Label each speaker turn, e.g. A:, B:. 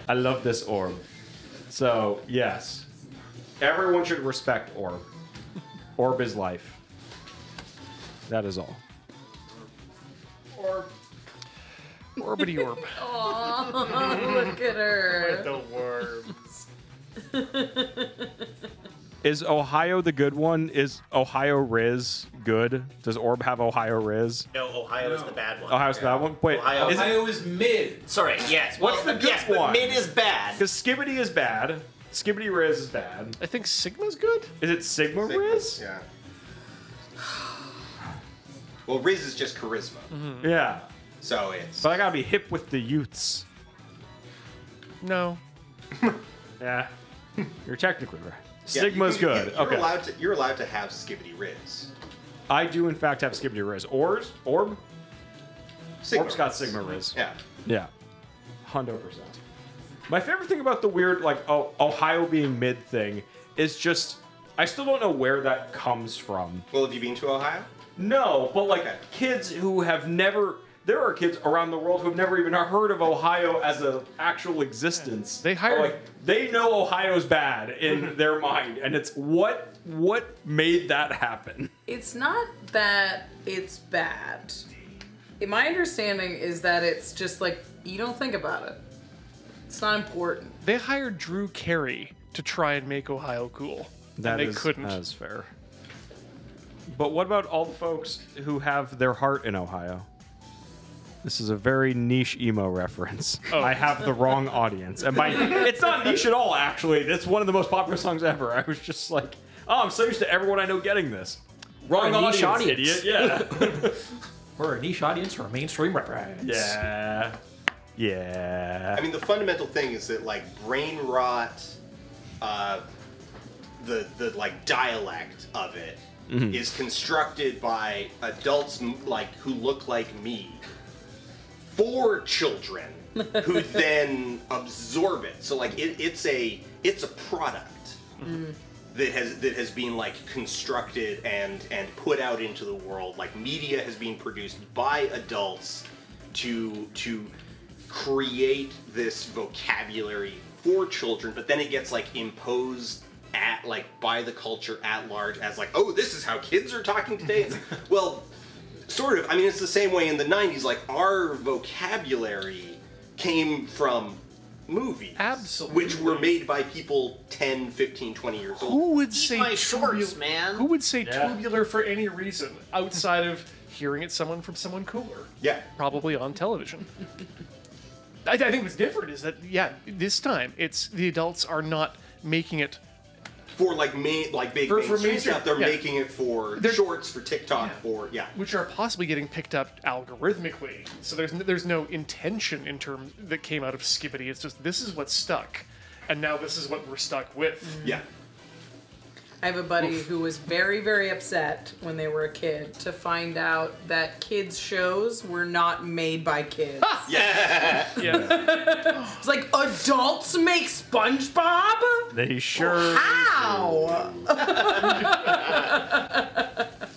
A: I love this orb. So, yes. Everyone should respect orb. Orb is life. That is all.
B: Orb. Orbity orb.
C: Oh, look at her.
B: The worms.
A: Is Ohio the good one? Is Ohio Riz good? Does Orb have Ohio Riz?
D: No, Ohio is the bad one.
A: Ohio's the bad one? Wait,
D: Ohio
E: is mid.
D: Sorry, yes.
A: What's the good
D: yes,
A: one?
D: But mid is bad.
A: Because Skibbity is bad. Skibbity Riz is bad.
B: I think Sigma's good?
A: Is it Sigma Riz?
F: Yeah. Well, Riz is just charisma.
A: Yeah.
F: So it's...
A: But I gotta be hip with the youths.
B: No.
A: Yeah. You're technically right.
F: Yeah,
A: Sigma's good.
F: You're
A: Okay.
F: You're allowed to have Skibbity Riz.
A: I do, in fact, have Skibbity Riz. Orb?
F: Sigma
A: Orb's got
F: Riz.
A: Sigma Riz.
F: Yeah.
A: Yeah. 100%. My favorite thing about the weird, like, Ohio being mid thing is just, I still don't know where that comes from.
F: Well, have you been to Ohio?
A: No, but, like,
F: Okay.
A: kids who have never... There are kids around the world who have never even heard of Ohio as an actual existence.
B: They hired...
A: Like, they know Ohio's bad in their mind, and it's what made that happen?
C: It's not that it's bad. My understanding is that it's just like, you don't think about it. It's not important.
B: They hired Drew Carey to try and make Ohio cool. And they couldn't.
A: That is fair. But what about all the folks who have their heart in Ohio? This is a very niche emo reference.
B: Oh.
A: I have the wrong audience. And it's not niche at all, actually. It's one of the most popular songs ever. I was just like, oh, I'm so used to everyone I know getting this. Wrong
E: niche audience.
A: idiot. Yeah.
E: We're a niche audience for a mainstream reference.
A: Yeah. Yeah.
F: I mean, the fundamental thing is that, like, brain rot, the like dialect of it is constructed by adults like who look like me for children who then absorb it. So like it's a product that has been like constructed and put out into the world. Like media has been produced by adults to create this vocabulary for children, but then it gets like imposed at like by the culture at large as like, oh, this is how kids are talking today. It's like, well, sort of. I mean, it's the same way in the 90s. Like our vocabulary came from movies.
B: Absolutely.
F: Which were made by people 10, 15, 20 years old.
B: Who would say
D: my shorts, man?
B: Who would say tubular for any reason outside of hearing it from someone cooler?
F: Yeah.
B: Probably on television. I think what's different is that, yeah, this time it's the adults are not making it
F: for like big mainstream stuff. They're making it for shorts, for TikTok,
B: which are possibly getting picked up algorithmically. So there's no intention in terms that came out of Skibbity. It's just this is what stuck, and now this is what we're stuck with.
F: Yeah.
C: I have a buddy who was very, very upset when they were a kid to find out that kids' shows were not made by kids.
F: Yeah.
B: Yeah.
C: It's like, adults make SpongeBob?
A: They sure
C: How?